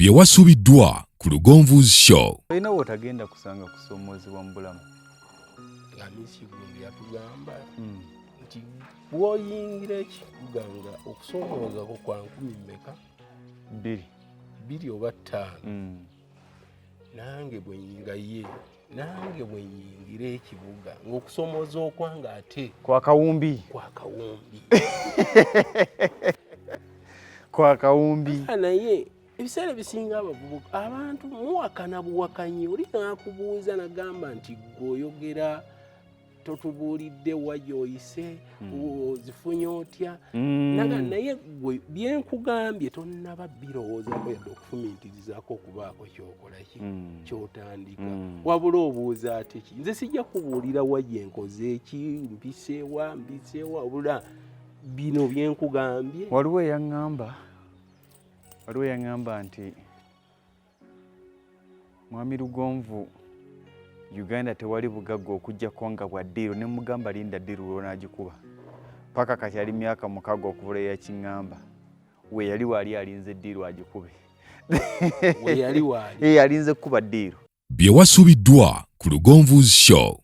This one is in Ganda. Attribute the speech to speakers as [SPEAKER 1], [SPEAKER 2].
[SPEAKER 1] bye wasubiddwa ku Lugonvuzi Show.
[SPEAKER 2] Olina wotagenda kusanga kusoomozebwa mu bulamu.
[SPEAKER 3] Amisigumbi yatugamba nti bw'oyingira ekibuga nga okusoomozako kwa 10 2 oba 5 nange bwe nyingira ekibuga ng'okusoomoza okwanga ate
[SPEAKER 2] Kwa kawumbi. Kwa kawumbi.
[SPEAKER 3] Naye ebiseera bisinga abavubuka abantu muwakana buwakanyi oli nakubuuza nagamba nti gweoyogera totubuulidde wa gy'oyise ozifunye otya naye gwe byenkugambye tonnaba birowoozako yadde okufumintirizaako okubaako kyokola kyotandika wabula obuuza ate ki nze sijja kubuulira wa gyenkoze eki mpiseewa wabula bino byenkugambye.
[SPEAKER 2] Waliwo eyaŋŋamba nti Mwami Lugonvu Uganda tewali bugagga okuggyako nga bwa ddiiro ne mugamba linda ddiiro lw'onaagikuba paka kati ali myaka 6 okuvula eyakiŋŋamba we yali waali alinze ddiiro agikube
[SPEAKER 3] we yali waali
[SPEAKER 2] alinze kuba ddiiro.
[SPEAKER 1] Bye wasubiddwa ku Lugonvuzi Show.